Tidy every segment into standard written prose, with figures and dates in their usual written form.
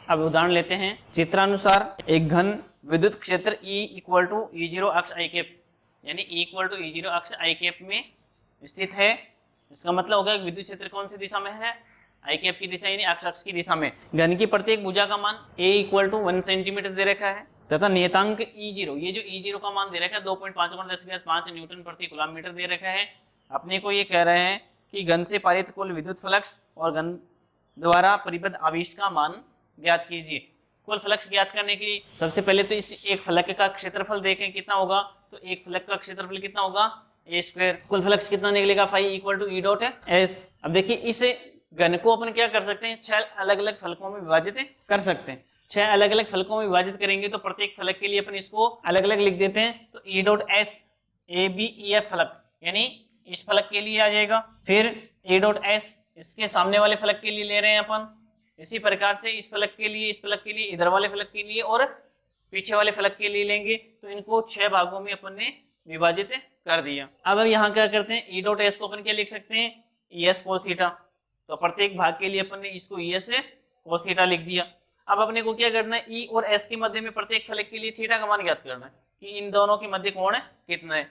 अब उदाहरण लेते हैं। चित्रानुसार एक घन विद्युत क्षेत्र E इक्वल टू E0 अक्ष आई कैप, यानी E इक्वल टू E0 अक्ष आई कैप में स्थित है। इसका मतलब होगा कि विद्युत क्षेत्र कौन सी दिशा में है, आई कैप की दिशा यानी अक्ष की दिशा में। घन की प्रत्येक भुजा का मान A इक्वल टू 1 सेंटीमीटर दे रखा है तथा नियतांक E0, ये जो E0 का मान दे रखा है 2.5 × 10⁵ न्यूटन प्रति कूलम मीटर दे रखा है। अपने को ये कह रहे हैं कि घन से पारित कुल विद्युत फ्लक्स और घन द्वारा परिबद्ध आवेश का मान ज्ञात कीजिए। कुल फ्लक्स ज्ञात करने के लिए सबसे पहले तो इस एक फलक का क्षेत्रफल देखें कितना होगा, तो एक फलक का क्षेत्रफल कितना होगा a²। कुल फ्लक्स कितना निकलेगा, φ इक्वल टू E.S। अब देखिए इस घन को अपन क्या कर सकते हैं, 6 अलग अलग फलकों में विभाजित कर सकते हैं। 6 अलग अलग फलकों में विभाजित करेंगे तो प्रत्येक फलक के लिए अपन इसको अलग अलग लिख देते हैं। तो E.S ABEF फलक यानी इस फलक के लिए आ जाएगा। फिर A.S इसके सामने वाले फलक के लिए ले रहे हैं अपन। इसी प्रकार से इस फलक के लिए, इस फलक के लिए, इधर वाले फलक के लिए और पीछे वाले फलक के लिए लेंगे। तो इनको 6 भागों में अपन ने विभाजित कर दिया। अब यहाँ क्या करते हैं, E.S को अपन क्या लिख सकते हैं, ES cos थीटा। तो प्रत्येक भाग के लिए अपन ने इसको ES cos थीटा लिख दिया। अब अपने को क्या करना है, E और S के मध्य में प्रत्येक फलक के लिए थीटा का मान ज्ञात करना है कि इन दोनों के मध्य कोण कितना है।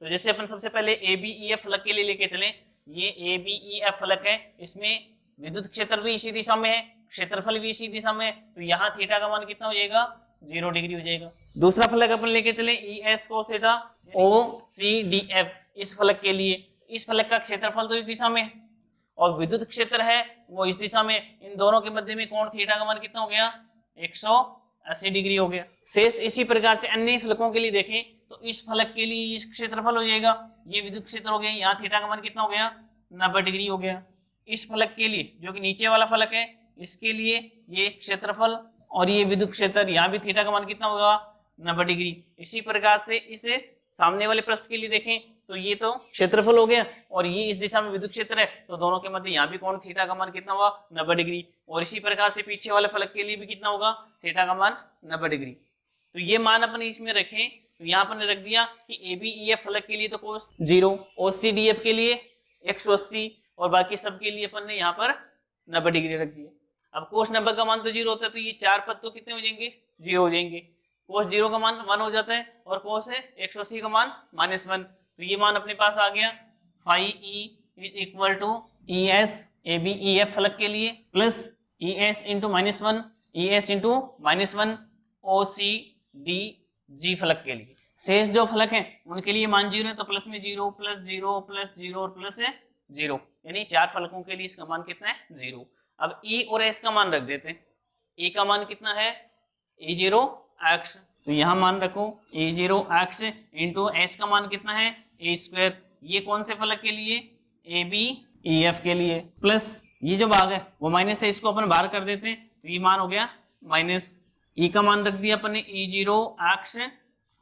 तो जैसे अपन सबसे पहले ABEF फलक के लिए लेके चलें, ये ABEF फलक है, इसमें विद्युत क्षेत्र भी इसी दिशा में है, क्षेत्रफल भी इसी दिशा में है, तो यहाँ थीटा का मान कितना हो जाएगा, 0 डिग्री हो जाएगा। दूसरा फलक अपन लेके चले ES cos थीटा OCDF, इस फलक के लिए, इस फलक का क्षेत्रफल तो इस दिशा में है और विद्युत क्षेत्र है वो इस दिशा में, इन दोनों के मध्य में कोण थीटा का मान कितना हो गया, 180 डिग्री हो गया। शेष इसी प्रकार से अन्य फलकों के लिए देखें तो इस फलक के लिए इस क्षेत्रफल हो जाएगा, ये विद्युत क्षेत्र हो गया, यहाँ थीटा का मान कितना हो गया, 90 डिग्री हो गया। इस फलक के लिए जो कि नीचे वाला फलक है, इसके लिए ये क्षेत्रफल और ये विद्युत क्षेत्र, यहाँ भी थीटा का मान कितना होगा, 90 डिग्री। इसी प्रकार से इसे सामने वाले पृष्ठ के लिए देखें तो ये तो क्षेत्रफल हो गया और ये इस दिशा में विद्युत क्षेत्र है, तो दोनों के मध्य यहाँ भी कोण थीटा का मान कितना हुआ, 90 डिग्री। और इसी प्रकार से पीछे वाले फलक के लिए भी कितना होगा, थीटा का मान 90 डिग्री। तो ये मान अपन इसमें रखें, तो यहाँ पर रख दिया कि ABEF फलक के लिए तो कोस 0, OCDF के लिए 180 और बाकी सब के लिए अपन ने यहाँ पर 90 डिग्री रख दिया। अब कोस 90 का मान तो 0 होता है, तो ये 4 पद तो कितने हो जाएंगे, 0 हो जाएंगे। कोस 0 का मान 1 हो जाता है और कोस 180 का मान -1। तो ये मान अपने पास आ गया, φ E is equal to ES ABEF फलक के लिए plus ES into -1 ES into -1 OCDG फलक के लिए। शेष जो फलक हैं उनके लिए मान 0 है, तो प्लस में 0 प्लस 0 प्लस 0 और प्लस 0, यानी 4 फलकों के लिए इसका मान कितना है, 0। अब E और S का मान रख देते हैं। E का मान कितना है, E0x, तो यहाँ मान रखो E0x इंटू S का मान कितना है, A²। ये कौन से फलक के लिए, ABEF के लिए, प्लस ये जो भाग है वो माइनस है, इसको अपन बाहर कर देते हैं, तो ये मान हो गया माइनस। E का मान रख दिया अपन ने E0x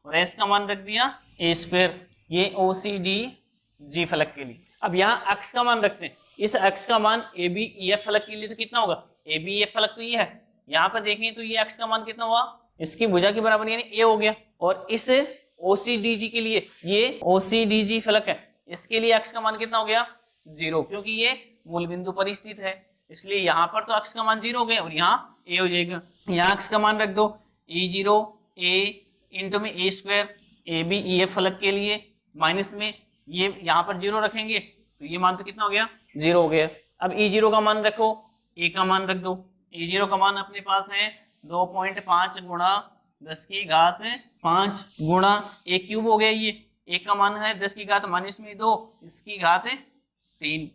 और S का मान रख दिया A², ये OCDG फलक के लिए। अब यहाँ अक्ष का मान रखते हैं, इस अक्ष का मान ABEF फलक के लिए तो कितना होगा, ABEF फलक तो ये है, यहाँ पर देखें तो ये अक्ष का मान कितना हुआ, इसकी भुजा के बराबर यानी A हो गया। और इस OCDG के लिए, ये OCDG फलक है, इसके लिए अक्ष का मान कितना हो गया, 0, क्योंकि ये मूल बिंदु पर स्थित है, इसलिए यहाँ पर तो अक्ष का मान 0 हो गया और यहाँ A हो जाएगा। यहाँ अक्ष का मान रख दो E0 A इंटू में A² ABEF फलक के लिए, माइनस में ये यहाँ पर 0 रखेंगे तो ये मान तो कितना हो गया, 0 हो गया। अब E0 का मान रखो, A का मान रख दो। E0 का मान अपने पास है 2.5 गुणा 10⁵5 गुणा A क्यूब हो गया, ये A का मान है 10⁻² इसकी घात 3।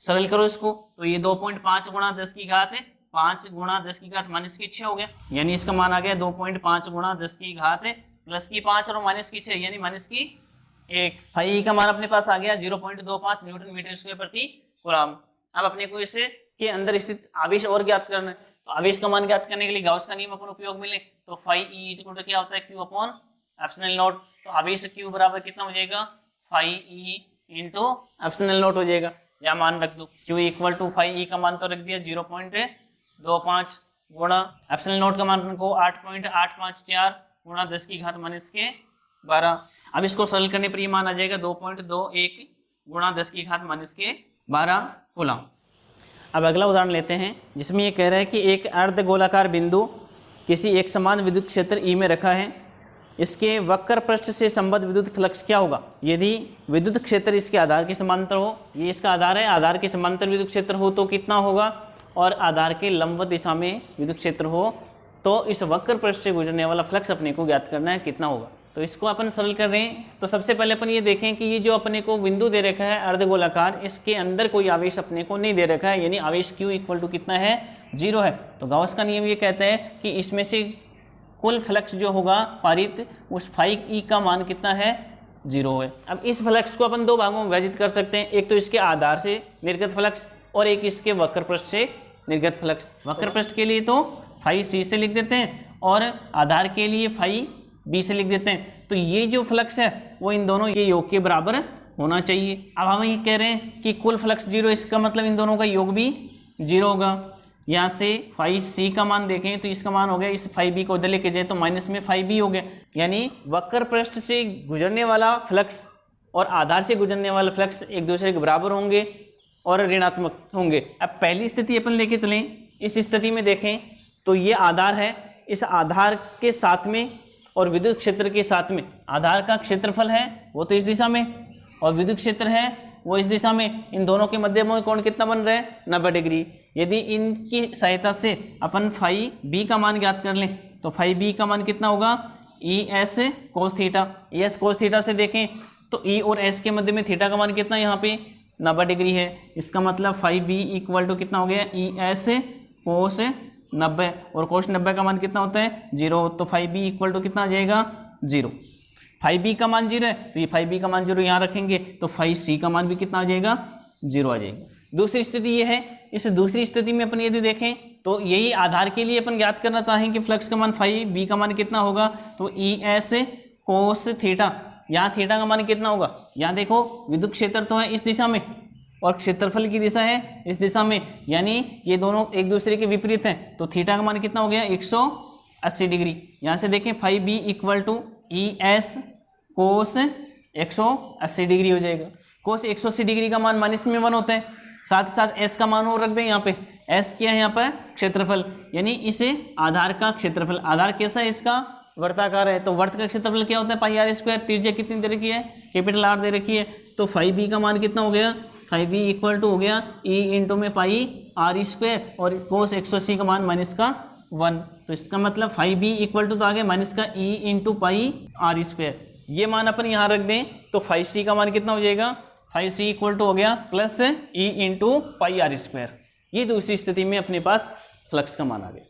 सरल करो इसको, तो ये 2.5 गुणा 10⁵5 गुणा 10⁻6 हो गया, यानी इसका मान आ गया 2.5 गुणा 10⁻+5 और -6 यानी -1। फाई का मान अपने पास आ गया 0.25 न्यूटन मीटर स्क्वायर प्रति कूलम। अब अपने को इसे के अंदर स्थित आवेश और ज्ञात करना है, तो आवेश का मान ज्ञात करने के लिए गाउस का नियम अपन उपयोग में ले, तो फाई ई इक्वल टू क्या होता है, Q अपॉन एप्सिलॉन नॉट। तो आवेश Q बराबर कितना हो जाएगा, phi E into epsilon naught हो जाएगा। या मान रख दो Q equal to phi E का मान तो रख दिया 0.25 गुणा एप्सिलॉन नॉट का मान को 8.854 गुणा 10⁻12। अब इसको सरल करने पर ये मान आ जाएगा 2.21 गुणा 10⁻12 कूलम। अब अगला उदाहरण लेते हैं जिसमें ये कह रहा है कि एक अर्ध गोलाकार बिंदु किसी एक समान विद्युत क्षेत्र ई में रखा है, इसके वक्र पृष्ठ से संबद्ध विद्युत फ्लक्स क्या होगा यदि विद्युत क्षेत्र इसके आधार के समांतर हो। ये इसका आधार है, आधार के समांतर विद्युत क्षेत्र हो तो कितना होगा, और आधार के लंबवत दिशा में विद्युत क्षेत्र हो तो इस वक्र पृष्ठ से गुजरने वाला फ्लक्स अपने को ज्ञात करना है कितना होगा। तो इसको अपन सरल कर रहे हैं। तो सबसे पहले अपन ये देखें कि ये जो अपने को बिंदु दे रखा है अर्धगोलाकार, इसके अंदर कोई आवेश अपने को नहीं दे रखा है, यानी आवेश Q इक्वल टू कितना है, 0 है। तो गाउस का नियम ये कहता है कि इसमें से कुल फ्लक्स जो होगा पारित उस फाई ई का मान कितना है, 0 है। अब इस फ्लक्स को अपन दो भागों में विभाजित कर सकते हैं, एक तो इसके आधार से निर्गत फ्लक्स और एक इसके वक्र पृष्ठ से निर्गत फ्लक्स। वक्र पृष्ठ के लिए तो फाई सी से लिख देते हैं और आधार के लिए फाई बी से लिख देते हैं। तो ये जो फ्लक्स है वो इन दोनों के योग के बराबर होना चाहिए। अब हम ये कह रहे हैं कि कुल फ्लक्स 0, इसका मतलब इन दोनों का योग भी 0 होगा। यहाँ से फाई सी का मान देखें तो इसका मान हो गया, इस फाई बी को उधर लेके जाए तो माइनस में फाई बी हो गया, यानी वक्र पृष्ठ से गुजरने वाला फ्लक्स और आधार से गुजरने वाला फ्लक्स एक दूसरे के बराबर होंगे और ऋणात्मक होंगे। अब पहली स्थिति अपन लेके चलें, इस स्थिति में देखें तो ये आधार है, इस आधार के साथ में और विद्युत क्षेत्र के साथ में, आधार का क्षेत्रफल है वो तो इस दिशा में और विद्युत क्षेत्र है वो इस दिशा में, इन दोनों के मध्य में कोण कितना बन रहा है, 90 डिग्री। यदि इनकी सहायता से अपन फाई बी का मान ज्ञात कर लें तो फाई बी का मान कितना होगा, ई एस कोस थीटा। ई एस कोस थीटा से देखें तो ई और एस के मध्य में थीटा का मान कितना यहाँ पे 90 डिग्री है। इसका मतलब फाई बी इक्वल टू कितना हो गया, ई एस कोस 90 और कोस 90 का मान कितना होता है, 0। तो फाई बी इक्वल टू कितना आ जाएगा, 0। फाई बी का मान 0 है तो ये फाई बी का मान 0 यहाँ रखेंगे तो फाई सी का मान भी कितना आ जाएगा, 0 आ जाएगा। दूसरी स्थिति ये है, इस दूसरी स्थिति में अपन यदि देखें तो यही आधार के लिए अपन ज्ञात करना चाहें कि फ्लक्स का मान फाई बी का मान कितना होगा, तो ई एस कोस थीटा, यहाँ थीटा का मान कितना होगा, यहाँ देखो विद्युत क्षेत्र तो है इस दिशा में और क्षेत्रफल की दिशा है इस दिशा में, यानी ये दोनों एक दूसरे के विपरीत हैं। तो थीटा का मान कितना हो गया, 180 डिग्री। यहाँ से देखें phi B equal to E S cos 180 degree हो जाएगा। कोस 180 डिग्री का मान माइनस में 1 होता है, साथ ही साथ एस का मान और रख दें यहाँ पे। एस क्या है यहाँ पर, क्षेत्रफल, यानी इसे आधार का क्षेत्रफल। आधार कैसा है, इसका वर्ताकार है, तो वर्त का क्षेत्रफल क्या होता है, पाई आर स्क्वायर। त्रिज्या कितनी दे रखी है, कैपिटल आर दे रखी है। तो फाई बी का मान कितना हो गया, फाई बी इक्वल टू हो गया ई इंटू में पाई आर स्क्वायर और कोस 180 का मान माइनस का 1। तो इसका मतलब फाई बी इक्वल टू तो आ गया माइनस का E into pi R square. ये मान अपन यहाँ रख दें तो फाई सी का मान कितना हो जाएगा, फाई सी इक्वल टू हो गया plus E into pi R square. ये दूसरी स्थिति में अपने पास फ्लक्स का मान आ गया।